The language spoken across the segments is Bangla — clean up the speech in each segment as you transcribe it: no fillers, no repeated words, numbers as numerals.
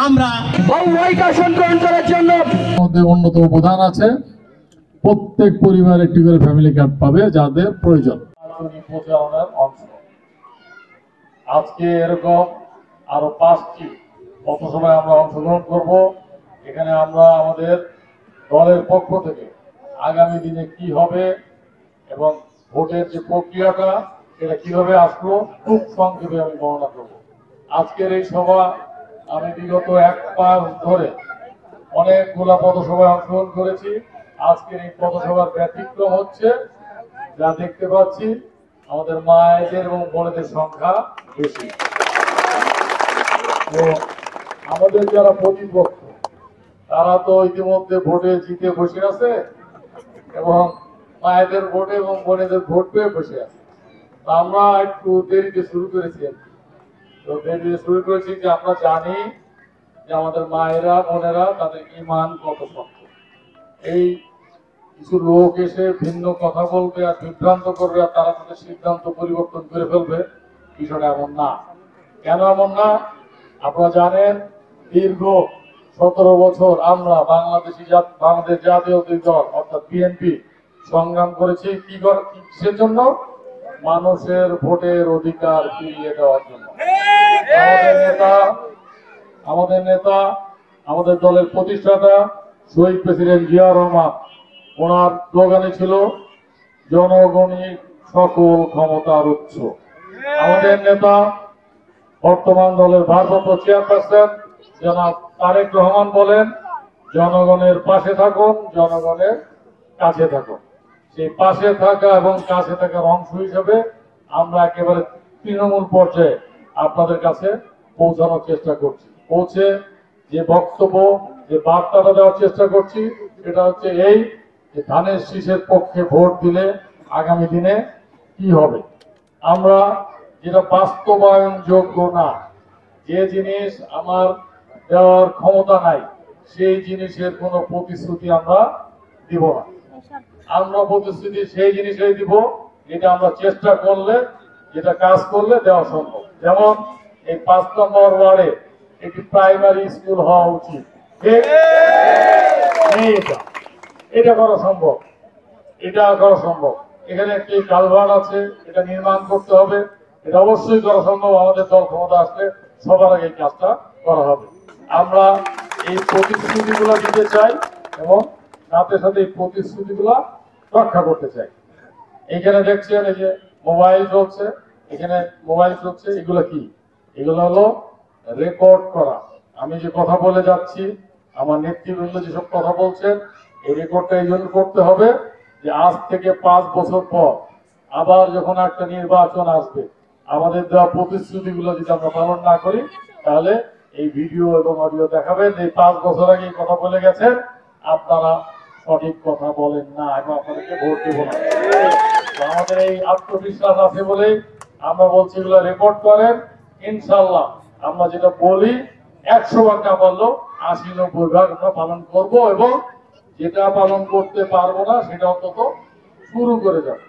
আমরা আসন গ্রহণ করার জন্য মধ্যে অন্যতম প্রধান আছে, প্রত্যেক পরিবার একটি করে ফ্যামিলি কার্ড পাবে যাদের প্রয়োজন। আজকে এরকম আরো 5টি পথসভায় আমরা অংশগ্রহণ করব। এখানে আমরা আমাদের দলের পক্ষ থেকে আগামী দিনে কি হবে এবং ভোটের যে প্রক্রিয়াটা সেটা কিভাবে আসলো খুব সংক্ষেপে আমি বর্ণনা করব। আজকের এই সভা আমি বিগত 1 মাস ধরে অনেকগুলা পথসভায় অংশগ্রহণ করেছি। আজকের এই পথসভার ব্যতিক্রম হচ্ছে যা দেখতে পাচ্ছি আমাদের মায়েদের এবং বোনেদের সংখ্যা বেশি। তো আমাদের যারা প্রতিপক্ষ তারা তো ইতিমধ্যে ভোটে জিতে বসে আছে এবং মায়েদের ভোটে এবং বোনেদের ভোট পেয়ে বসে আছে। আমরা একটু দেরিতে শুরু করেছি। তো দেরিতে শুরু করেছি যে আমরা জানি যে আমাদের মায়েরা বোনেরা তাদের ঈমান কত শক্ত। এই কিছু লোক এসে ভিন্ন কথা বলবে আর বিভ্রান্ত করবে আর তারা তাদের সিদ্ধান্ত পরিবর্তন করে ফেলবে, বিষয়টা এমন না। কেন এমন না? আপনারা জানেন দীর্ঘ 17 বছর আমরা বাংলাদেশ জাতীয় দল অর্থাৎ বিএনপি সংগ্রাম করেছি কিসের জন্য? মানুষের ভোটের অধিকার ফিরিয়ে দেওয়ার জন্য। আমাদের নেতা আমাদের দলের প্রতিষ্ঠাতা শহীদ প্রেসিডেন্ট জিয়াউর রহমান, ওনার স্লোগানই ছিল জনগণই সকল ক্ষমতার উৎস। আমাদের নেতা বর্তমান দলের ভারপ্রাপ্ত চেয়ারপারসন জনাব তারেক রহমান বলেন, জনগণের পাশে থাকুন, জনগণের কাছে থাকুন। সেই পাশে থাকা এবং কাছে থাকার অংশ হিসেবে আমরা একেবারে তৃণমূল পর্যায়ে আপনাদের কাছে পৌঁছানোর চেষ্টা করছি। পৌঁছে যে বক্তব্য যে বার্তাটা দেওয়ার চেষ্টা করছি সেটা হচ্ছে এই যে ধানের শীষের পক্ষে ভোট দিলে আগামী দিনে কি হবে। আমরা যেটা বাস্তবায়ন যোগ্য না, যে জিনিস আমার দেওয়ার ক্ষমতা নাই, সেই জিনিসের কোনো প্রতিশ্রুতি আমরা দিব না। আমরা প্রতিশ্রুতি সেই জিনিসই দিব যেটা আমরা চেষ্টা করলে, যেটা কাজ করলে দেওয়া সম্ভব। যেমন এই 5 নম্বর ওয়ার্ডে একটি প্রাইমারি স্কুল হওয়া উচিত, এটা করা সম্ভব, এটা করা সম্ভব। এখানে একটি কালভার্ট আছে, এটা নির্মাণ করতে হবে, এটা অবশ্যই করা সম্ভব। আমাদের দল ক্ষমতা আসলে সবার আগে এই কাজটা করা হবে। আমরা এই প্রতিশ্রুতিগুলো দিতে চাই এবং সাথে সাথে এই প্রতিশ্রুতিগুলো রক্ষা করতে চাই। এখানে দেখছেন এই যে মোবাইল চলছে, এখানে মোবাইল চলছে, এগুলো কি? এগুলো হলো রেকর্ড করা। আমি যে কথা বলে যাচ্ছি, আমার নেতৃবৃন্দ যেসব কথা বলছেন, এই রেকর্ডটা এই জন্য করতে হবে যে আজ থেকে 5 বছর পর আবার যখন একটা নির্বাচন আসবে, আমাদের দেওয়া প্রতিশ্রুতিগুলো যদি আমরা পালন না করি, তাহলে এই ভিডিও এবং অডিও দেখাবেন এই 5 বছর আগে কথা বলে গেছেন, আপনারা সঠিক কথা বলেন না এবং আপনাদেরকে ভোট দেব না। আমাদের এই আত্মবিশ্বাস আছে বলে আমরা বলছি এগুলো রেকর্ড করেন। ইনশাল্লাহ আমরা যেটা বলি 100 ভাগ না পারলেও 80-90 ভাগ আমরা পালন করব এবং যেটা পালন করতে পারবো না সেটা অন্তত শুরু করে যাব।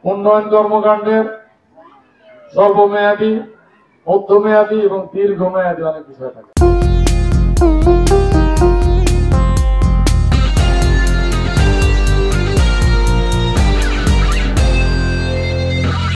উন্নয়ন কর্মকাণ্ডের স্বল্পমেয়াদী, মধ্যমেয়াদী এবং দীর্ঘমেয়াদী অনেক বিষয় থাকে।